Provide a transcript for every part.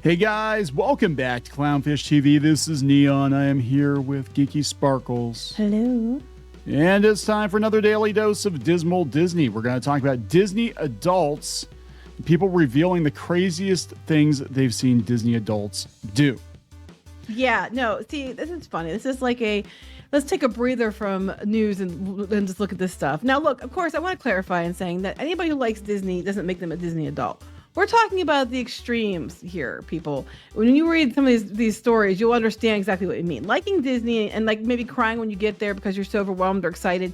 Hey guys, welcome back to Clownfish TV. This is Kneon. I am here with Geeky Sparkles. Hello. And it's time for another daily dose of Dismal Disney. We're going to talk about Disney adults, people revealing the craziest things they've seen Disney adults do. Yeah, no, see, this is funny. This is like let's take a breather from news and just look at this stuff. Now, look, of course, I want to clarify in saying that anybody who likes Disney doesn't make them a Disney adult. We're talking about the extremes here, people. When you read some of these stories, you'll understand exactly what you mean. Liking Disney and like maybe crying when you get there because you're so overwhelmed or excited,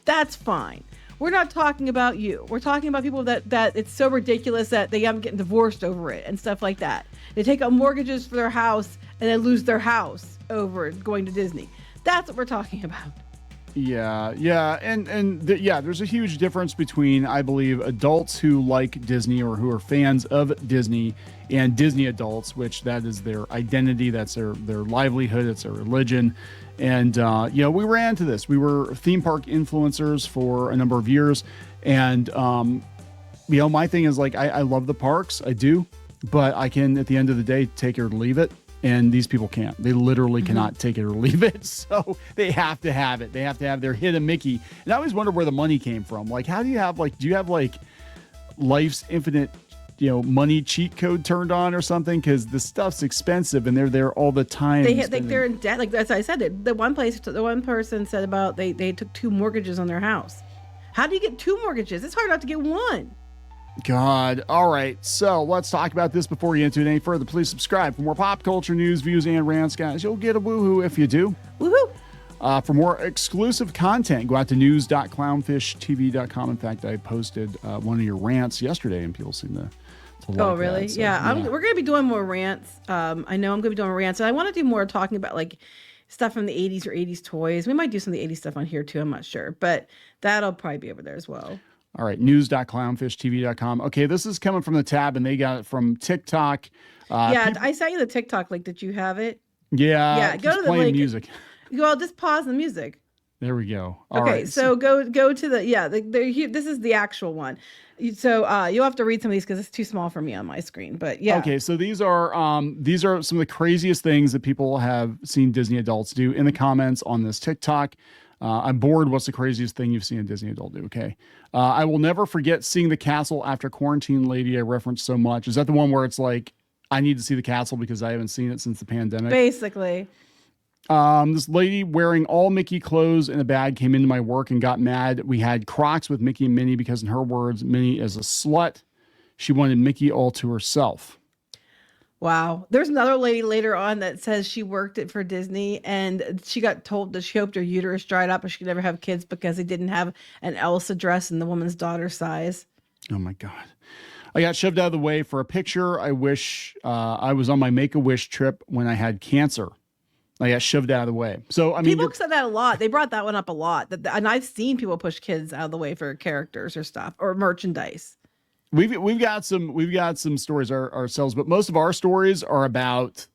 that's fine. We're not talking about you. We're talking about people that it's so ridiculous that they end up getting divorced over it and stuff like that. They take out mortgages for their house and then lose their house over going to Disney. That's what we're talking about. Yeah, there's a huge difference between, I believe, adults who like Disney or who are fans of Disney and Disney adults, which that is their identity, that's their livelihood, it's their religion. And, we ran into this. We were theme park influencers for a number of years. And, my thing is like, I love the parks, I do, but I can, at the end of the day, take it or leave it. And these people can't. They literally cannot take it or leave it. So they have to have it. They have to have their hidden Mickey. And I always wonder where the money came from. Like, how do you have do you have life's infinite, money cheat code turned on or something? Because the stuff's expensive and they're there all the time. They're in debt. Like as I said, the one person said about they took 2 mortgages on their house. How do you get 2 mortgages? It's hard enough to get one. God. All right. So let's talk about this before we get into it any further. Please subscribe for more pop culture news, views, and rants, guys. You'll get a woohoo if you do. Woohoo. For more exclusive content, go out to news.clownfishtv.com. In fact, I posted one of your rants yesterday, and people seem to like Oh, really? that. So, yeah. We're going to be doing more rants. I know I'm going to be doing rants, and I want to do more talking about stuff from the 80s or 80s toys. We might do some of the 80s stuff on here too. I'm not sure, but that'll probably be over there as well. All right, news.clownfishtv.com. Okay, this is coming from the tab, and they got it from TikTok. I sent you the TikTok link. Did you have it? Yeah, go to the playing link. Music. Well, just pause the music. There we go. All okay, right. So go to this is the actual one. So you'll have to read some of these because it's too small for me on my screen. But yeah. Okay, so these are some of the craziest things that people have seen Disney adults do in the comments on this TikTok. I'm bored. What's the craziest thing you've seen a Disney adult do? Okay. I will never forget seeing the castle after Quarantine Lady I referenced so much. Is that the one where it's like, I need to see the castle because I haven't seen it since the pandemic? Basically. This lady wearing all Mickey clothes in a bag came into my work and got mad. We had Crocs with Mickey and Minnie because in her words, Minnie is a slut. She wanted Mickey all to herself. Wow. There's another lady later on that says she worked it for Disney and she got told that she hoped her uterus dried up and she could never have kids because they didn't have an Elsa dress in the woman's daughter's size. Oh my God. I got shoved out of the way for a picture. I wish I was on my Make-A-Wish trip when I had cancer. I got shoved out of the way. So, I mean, people said that a lot. They brought that one up a lot. And I've seen people push kids out of the way for characters or stuff or merchandise. We've got some stories ourselves, but most of our stories are about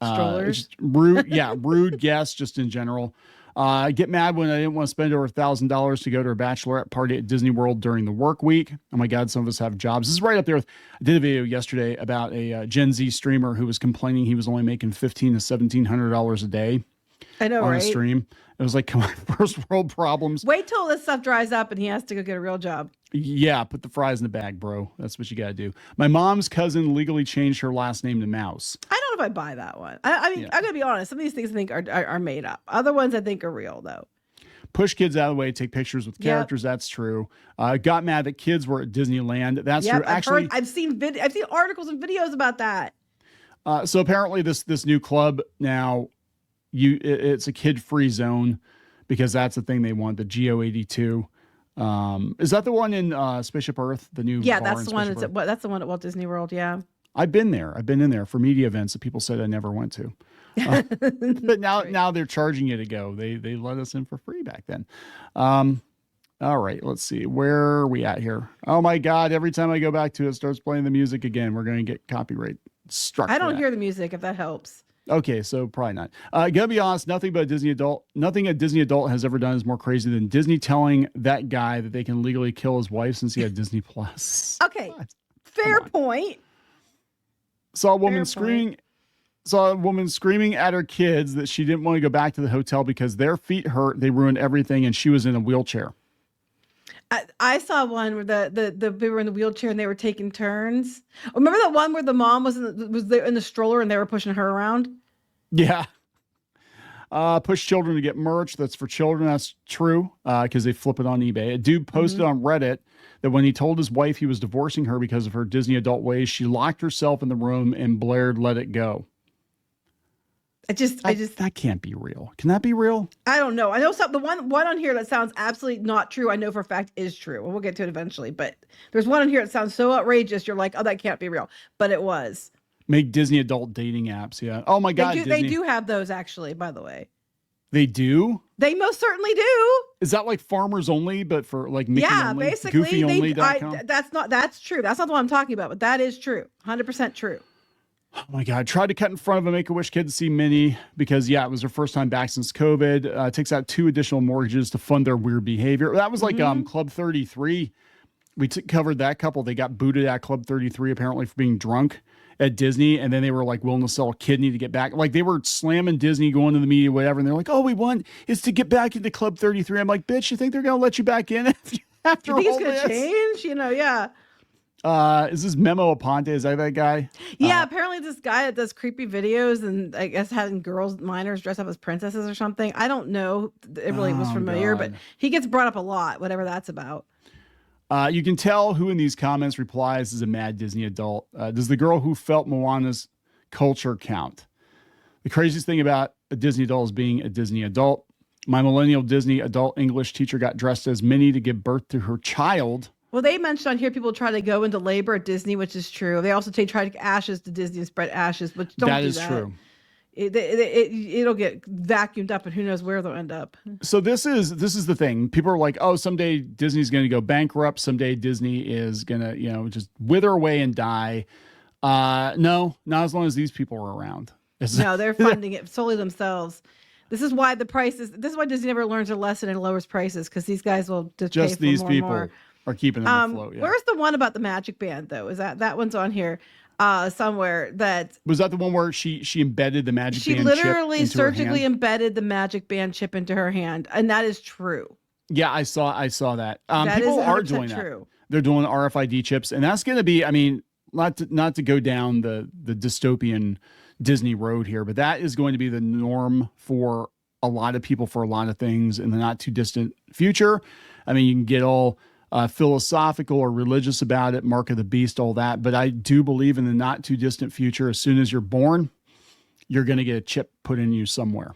Strollers. rude guests just in general. I get mad when I didn't want to spend over $1,000 to go to a bachelorette party at Disney World during the work week. Oh my God, some of us have jobs. This is right up there. I did a video yesterday about a Gen Z streamer who was complaining he was only making $1,500 to $1,700 a day. I know, on right? a stream. It was like, come on, first world problems. Wait till this stuff dries up and he has to go get a real job. Yeah, put the fries in the bag, bro. That's what you got to do. My mom's cousin legally changed her last name to Mouse. I don't know if I buy that one. I mean, I'm going to be honest. Some of these things I think are made up. Other ones I think are real, though. Push kids out of the way, take pictures with characters. Yep. That's true. Got mad that kids were at Disneyland. That's true. Actually, I've seen articles and videos about that. So apparently this new club now, it's a kid-free zone because that's the thing they want, the GO82. Is that the one in Spaceship Earth, the new bar that's in the one. Spaceship That's the one at Walt Disney World. Yeah, I've been there. I've been in there for media events that people said I never went to. But now they're charging you to go. They let us in for free back then. All right, let's see. Where are we at here? Oh my God, every time I go back to it, it starts playing the music again. We're going to get copyright struck. I don't hear the music, if that helps. Okay, so probably not. Gotta be honest, nothing a Disney adult has ever done is more crazy than Disney telling that guy that they can legally kill his wife since he had Disney Plus. Okay, fair point. Saw a woman Fair screaming. point. Saw a woman screaming at her kids that she didn't want to go back to the hotel because their feet hurt. They ruined everything, and she was in a wheelchair. I saw one where they were in the wheelchair and they were taking turns. Remember that one where the mom was in the stroller and they were pushing her around? Yeah. Push children to get merch. That's for children. That's true because they flip it on eBay. A dude posted on Reddit that when he told his wife he was divorcing her because of her Disney adult ways, she locked herself in the room and blared "Let It Go." That can't be real. Can that be real? I don't know. I know the one on here that sounds absolutely not true. I know for a fact is true. And we'll get to it eventually. But there's one on here that sounds so outrageous. You're like, oh, that can't be real. But it was. Make Disney adult dating apps. Yeah. Oh my God. They do have those actually, by the way. They do? They most certainly do. Is that like Farmers Only, but for like Mickey only? Basically. GoofyOnly.com? That's true. That's not the one I'm talking about, but that is true. 100% true. Oh my God. Tried to cut in front of a Make-A-Wish kid to see Minnie because, it was her first time back since COVID. Takes out 2 additional mortgages to fund their weird behavior. That was like Club 33. We covered that couple. They got booted at Club 33 apparently for being drunk at Disney. And then they were like willing to sell a kidney to get back. Like they were slamming Disney, going to the media, whatever. And they're like, all we want is to get back into Club 33. I'm like, bitch, you think they're going to let you back in after all this? You think it's going to change? Yeah. Is this Memo Aponte? Is that guy? Yeah, apparently this guy that does creepy videos and I guess having minors dress up as princesses or something. I don't know. It really was familiar, but he gets brought up a lot, whatever that's about. You can tell who in these comments replies is a mad Disney adult. Does the girl who felt Moana's culture count? The craziest thing about a Disney adult is being a Disney adult. My millennial Disney adult English teacher got dressed as Minnie to give birth to her child. Well, they mentioned on here people try to go into labor at Disney, which is true. They also try to take ashes to Disney and spread ashes, but don't do that. That is true. It'll get vacuumed up, and who knows where they'll end up. So this is the thing. People are like, oh, someday Disney's going to go bankrupt. Someday Disney is going to, just wither away and die. No, not as long as these people are around. No, they're funding it solely themselves. This is why This is why Disney never learns a lesson and lowers prices, because these guys will just pay for these more people. And more. Are keeping them afloat. Yeah. Where's the one about the magic band though? Is that one's on here somewhere? Was that the one where she embedded the magic band? She literally chip into her surgically hand? embedded the magic band chip into her hand, and that is true. Yeah, I saw that. That people is are doing true. that. They're doing RFID chips, and that's going to be. I mean, not to go down the dystopian Disney road here, but that is going to be the norm for a lot of people for a lot of things in the not too distant future. I mean, you can get all philosophical or religious about it, mark of the beast, all that. But I do believe in the not too distant future, as soon as you're born, you're going to get a chip put in you somewhere.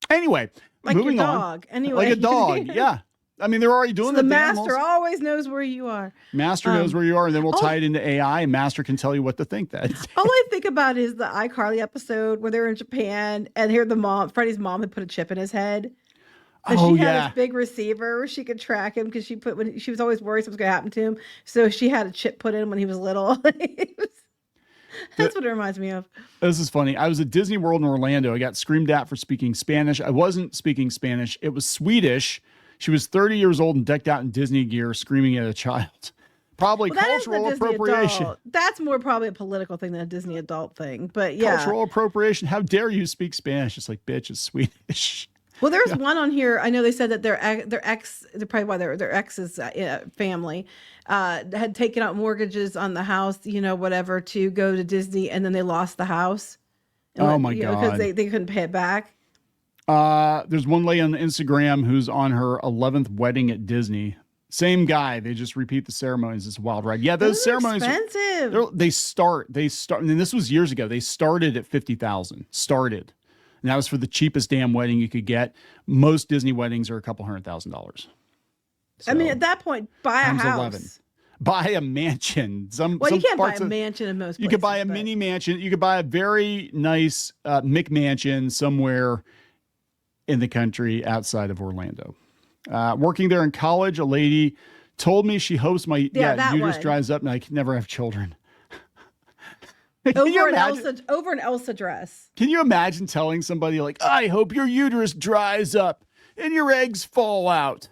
Anyway, like moving your dog. on. Anyway. Like a dog. Yeah. I mean, they're already doing so that. The master always knows where you are. Master knows where you are, and then we'll tie it into AI, and Master can tell you what to think. That all I think about is the iCarly episode where they were in Japan, and here Freddie's mom had put a chip in his head. And she had this big receiver where she could track him because she was always worried something was going to happen to him. So she had a chip put in when he was little. That's what it reminds me of. This is funny. I was at Disney World in Orlando. I got screamed at for speaking Spanish. I wasn't speaking Spanish. It was Swedish. She was 30 years old and decked out in Disney gear, screaming at a child. Probably cultural appropriation. Adult. That's more probably a political thing than a Disney adult thing. But yeah. Cultural appropriation. How dare you speak Spanish? It's like, bitch, it's Swedish. Well, there's one on here. I know they said that their ex, probably why their ex's family had taken out mortgages on the house, whatever, to go to Disney, and then they lost the house. Oh my God! Because they couldn't pay it back. There's one lady on Instagram who's on her 11th wedding at Disney. Same guy. They just repeat the ceremonies. It's a wild ride. Yeah, those ceremonies are expensive. They start. And this was years ago. They started at $50,000. And that was for the cheapest damn wedding you could get. Most Disney weddings are a couple $100,000. So, I mean, at that point, buy a house. 11. Buy a mansion. You can't buy a mansion in most places. You could buy a mini mansion. You could buy a very nice McMansion somewhere in the country outside of Orlando. Working there in college, a lady told me she hopes my uterus dries up and I can never have children. Over an Elsa dress. Can you imagine telling somebody like, I hope your uterus dries up and your eggs fall out?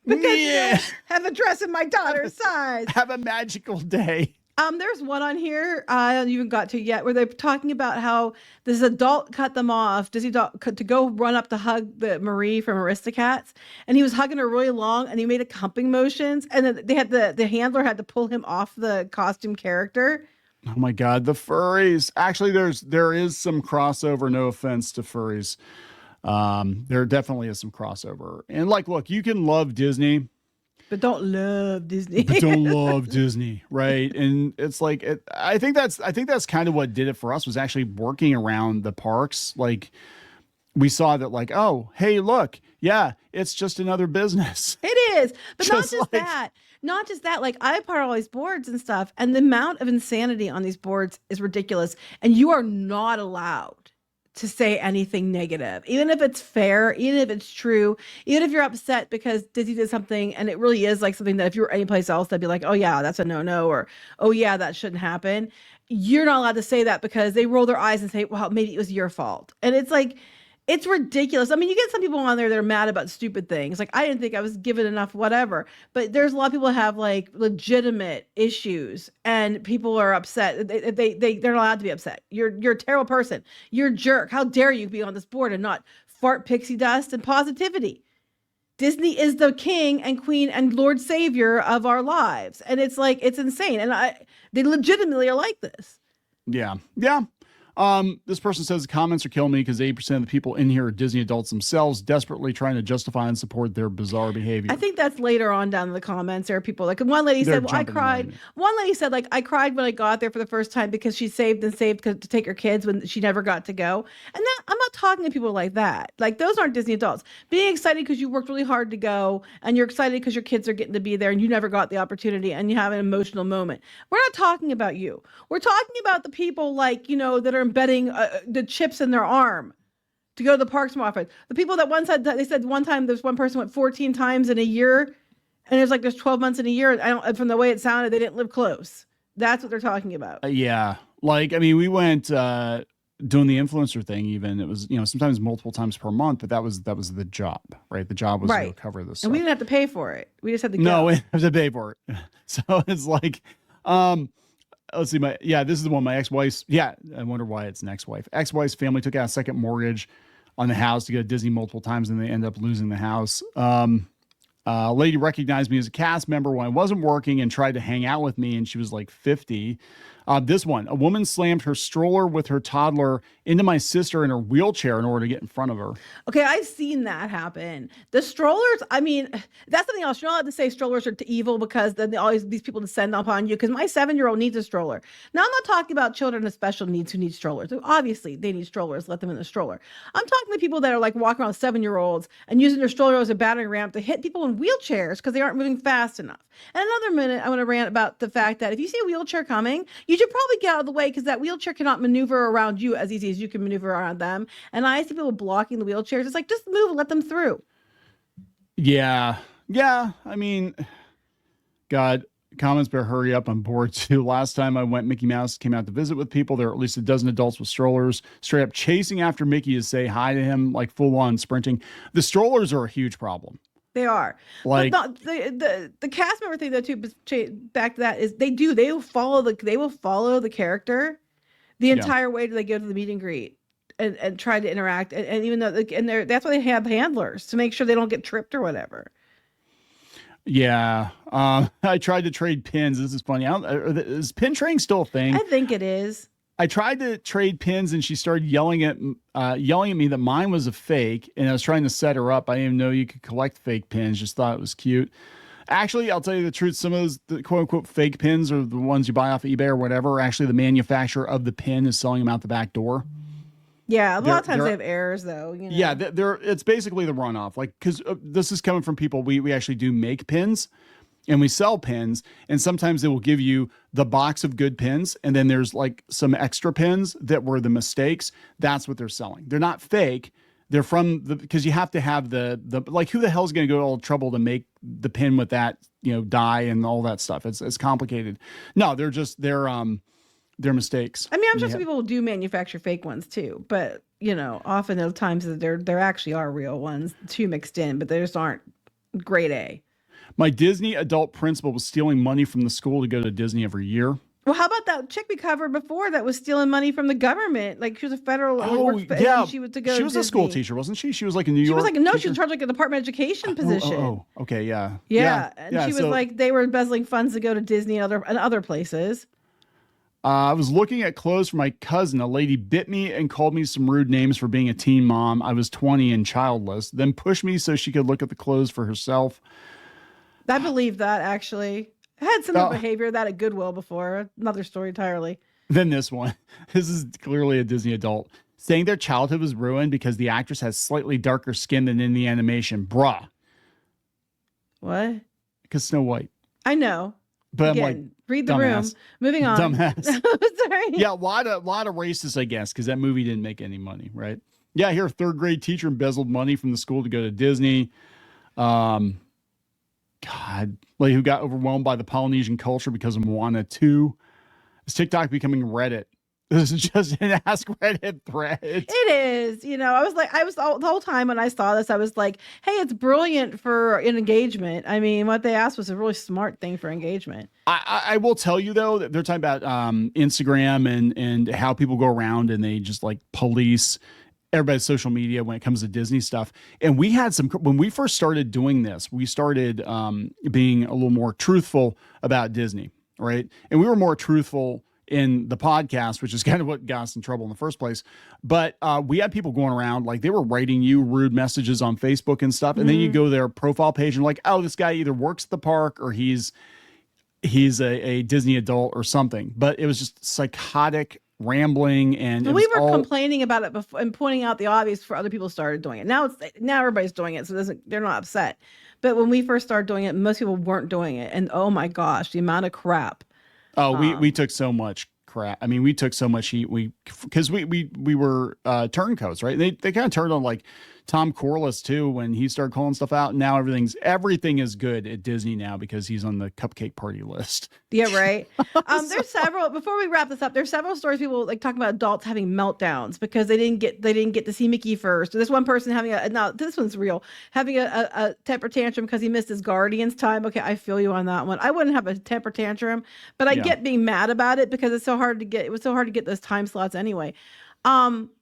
Because you have a dress in my daughter's size. Have a magical day. There's one on here I haven't even got to yet where they're talking about how this adult cut them off, Disney adult, to go run up to hug the Marie from Aristocats, and he was hugging her really long, and he made a humping motions, and then they had the handler had to pull him off the costume character. Oh my God, the furries. Actually, there is some crossover. No offense to furries. There definitely is some crossover. And like, look, you can love Disney, But don't love Disney. but don't love Disney, right? And it's like I think that's kind of what did it for us, was actually working around the parks. Like we saw that, like, oh, hey, look, yeah, it's just another business. It is, but not Just just like- that. Not just that. Like I part of all these boards and stuff, and the amount of insanity on these boards is ridiculous. And you are not allowed to say anything negative, even if it's fair, even if it's true, even if you're upset because Disney did something and it really is like something that if you were anyplace else, they'd be like, oh yeah, that's a no-no, or oh yeah, that shouldn't happen. You're not allowed to say that because they roll their eyes and say, well, maybe it was your fault. And it's like, it's ridiculous. I mean, you get some people on there that are mad about stupid things. Like, I didn't think I was given enough, whatever. But there's a lot of people that have like legitimate issues, and people are upset. They're not allowed to be upset. You're a terrible person. You're a jerk. How dare you be on this board and not fart pixie dust and positivity? Disney is the king and queen and Lord Savior of our lives, and it's like it's insane. And they legitimately are like this. Yeah. Yeah. This person says the comments are killing me because 80% of the people in here are Disney adults themselves, desperately trying to justify and support their bizarre behavior. I think that's later on down in the comments. There are people like one lady said, well, I cried. One lady said, like, I cried when I got there for the first time because she saved to take her kids when she never got to go. And that I'm not talking to people like that. Like, those aren't Disney adults. Being excited because you worked really hard to go, and you're excited because your kids are getting to be there and you never got the opportunity and you have an emotional moment. We're not talking about you. We're talking about the people like, that are embedding the chips in their arm to go to the parks more often. The people that once said that, they said one time there's one person went 14 times in a year, and it's like there's 12 months in a year. From the way it sounded, they didn't live close. That's what they're talking about. Yeah. Like, I mean, we went doing the influencer thing, even it was, sometimes multiple times per month, but that was the job, right? The job was to cover this. And we didn't have to pay for it. We just had to go. No, we have to pay for it. So it's like, let's see, this is the one, my ex-wife's, I wonder why it's an ex-wife. Ex-wife's family took out a second mortgage on the house to go to Disney multiple times, and they end up losing the house. A lady recognized me as a cast member when I wasn't working and tried to hang out with me, and she was like 50. This one, a woman slammed her stroller with her toddler into my sister in her wheelchair in order to get in front of her. Okay, I've seen that happen. The strollers, I mean, that's something else. You're not allowed to say strollers are evil because then these people descend upon you. Because my 7-year-old needs a stroller. Now, I'm not talking about children with special needs who need strollers. Obviously, they need strollers. Let them in the stroller. I'm talking to people that are like walking around 7-year-olds and using their stroller as a battering ramp to hit people in wheelchairs because they aren't moving fast enough. And another minute, I want to rant about the fact that if you see a wheelchair coming, you should probably get out of the way because that wheelchair cannot maneuver around you as easy as you can maneuver around them. And I see people blocking the wheelchairs. It's like, just move and let them through. Yeah. Yeah. I mean, God, comments better hurry up on board too. Last time I went, Mickey Mouse came out to visit with people. There were at least a dozen adults with strollers straight up chasing after Mickey to say hi to him, like full on sprinting. The strollers are a huge problem. They are. Like, but the cast member thing though too, back to that, is they will follow the character the entire way till they go to the meet and greet and try to interact. And even though that's why they have handlers to make sure they don't get tripped or whatever. Yeah. I tried to trade pins. This is funny. Is pin trading still a thing? I think it is. I tried to trade pins and she started yelling at me that mine was a fake, and I was trying to set her up. I didn't even know you could collect fake pins. Just thought it was cute. Actually, I'll tell you the truth. Some of those the quote unquote fake pins, or the ones you buy off eBay or whatever, actually the manufacturer of the pin is selling them out the back door. Yeah, a lot of times they have errors though. Yeah, it's basically the runoff. Like, because this is coming from people. We actually do make pins. And we sell pins, and sometimes they will give you the box of good pins, and then there's like some extra pins that were the mistakes. That's what they're selling. They're not fake. They're from because you have to have the like, who the hell is going to go to all the trouble to make the pin with that, dye and all that stuff. It's complicated. No, they're mistakes. I mean, I'm sure some people do manufacture fake ones too, but often those times that there actually are real ones too mixed in, but they just aren't grade A. My Disney adult principal was stealing money from the school to go to Disney every year. Well, how about that chick we covered before that was stealing money from the government? Like she was a federal. And she was to go. She was a school teacher, wasn't she? She was like a New York. She was like no. teacher? She was charged like a Department of Education position. Okay, yeah. Yeah, and she was like they were embezzling funds to go to Disney and other places. I was looking at clothes for my cousin. A lady bit me and called me some rude names for being a teen mom. I was 20 and childless. Then pushed me so she could look at the clothes for herself. I believe that actually. I had similar behavior that at Goodwill before. Another story entirely. Then this one. This is clearly a Disney adult. Saying their childhood was ruined because the actress has slightly darker skin than in the animation. Bruh. What? Because Snow White. I know. But again, I'm like, read the dumbass. room. Moving on. Dumbass. Sorry. Yeah, a lot of racists, I guess, because that movie didn't make any money, right? Yeah, here, a third grade teacher embezzled money from the school to go to Disney. God, like who got overwhelmed by the Polynesian culture because of Moana 2. Is TikTok becoming Reddit? This is just an Ask Reddit thread. It is. You know, the whole time when I saw this, I was like, hey, it's brilliant for an engagement. I mean, what they asked was a really smart thing for engagement. I will tell you, though, that they're talking about Instagram and how people go around and they just like police everybody's social media when it comes to Disney stuff. And we had when we first started doing this, we started being a little more truthful about Disney, right? And we were more truthful in the podcast, which is kind of what got us in trouble in the first place. But we had people going around, like they were writing you rude messages on Facebook and stuff. And then you go to their profile page and like, oh, this guy either works at the park or he's a Disney adult or something. But it was just psychotic rambling, and we were complaining about it before and pointing out the obvious for other people started doing it. Now everybody's doing it, so they're not upset. But when we first started doing it, most people weren't doing it, and oh my gosh, the amount of crap. Oh, we took so much crap. I mean, we took so much heat. Because we were turncoats, right? They kind of turned on like Tom Corliss too when he started calling stuff out. And now everything is good at Disney now because he's on the cupcake party list. Yeah, right. There's several. Before we wrap this up, there's several stories people like talking about adults having meltdowns because they didn't get to see Mickey first. Or this one person this one's real, having a temper tantrum because he missed his Guardians time. Okay, I feel you on that one. I wouldn't have a temper tantrum, but I get being mad about it because it was so hard to get those time slots anyway.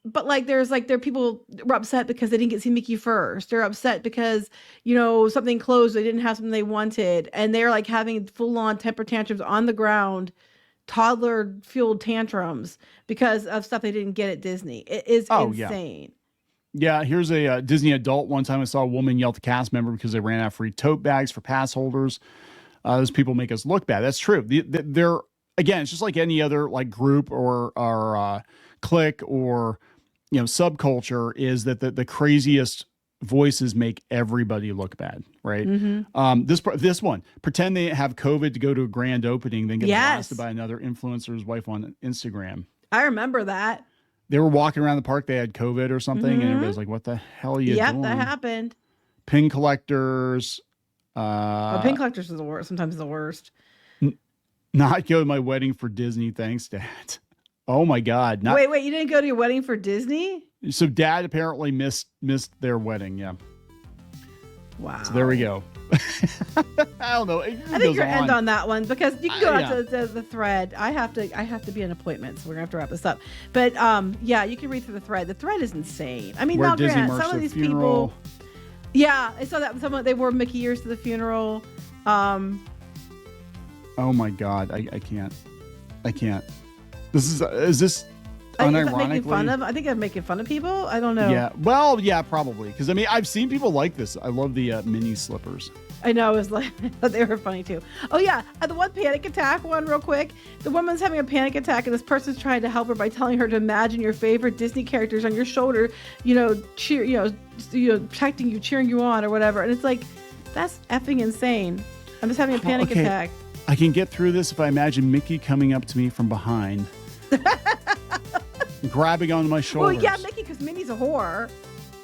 But like there are people were upset because they didn't get to see Mickey first. They're upset because, something closed. They didn't have something they wanted. And they're like having full on temper tantrums on the ground, toddler fueled tantrums because of stuff they didn't get at Disney. It is insane. Yeah. Here's a Disney adult. One time I saw a woman yell at the cast member because they ran out of free tote bags for pass holders. Those people make us look bad. That's true. They're, again, it's just like any other like group or clique or subculture is that the craziest voices make everybody look bad, right? Mm-hmm. This one, pretend they have COVID to go to a grand opening, then get blasted by another influencer's wife on Instagram. I remember that. They were walking around the park, they had COVID or something, and everybody's like, what the hell are you doing? Yep, that happened. Pin collectors. Pin collectors is the worst. Sometimes the worst. Not go to my wedding for Disney, thanks, Dad. Oh my God! Wait! You didn't go to your wedding for Disney? So Dad apparently missed their wedding. Yeah. Wow. So there we go. I don't know. I think you're end on that one because you can go out to the thread. I have to be an appointment, so we're gonna have to wrap this up. But you can read through the thread. The thread is insane. I mean, now granted, some of these people. Yeah, I saw that they wore Mickey ears to the funeral. Oh my God! I can't. Is this unironically? I think I'm making fun of people. I don't know. Yeah. Well, yeah, probably. Because I mean, I've seen people like this. I love the mini slippers. I know. It was like, they were funny too. Oh yeah. The one panic attack one real quick. The woman's having a panic attack and this person's trying to help her by telling her to imagine your favorite Disney characters on your shoulder, protecting you, cheering you on or whatever. And it's like, that's effing insane. I'm just having a panic attack. I can get through this if I imagine Mickey coming up to me from behind. Grabbing onto my shoulders. Well, yeah, Mickey, because Minnie's a whore.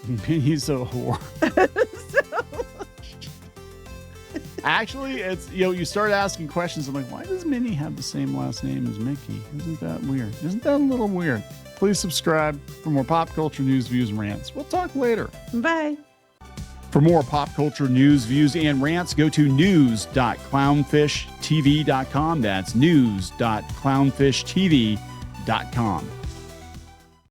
Minnie's a whore. Actually, it's you start asking questions. I'm like, why does Minnie have the same last name as Mickey? Isn't that weird? Isn't that a little weird? Please subscribe for more pop culture news, views, and rants. We'll talk later. Bye. For more pop culture news, views, and rants, go to news.clownfishtv.com. That's news.clownfishtv.com.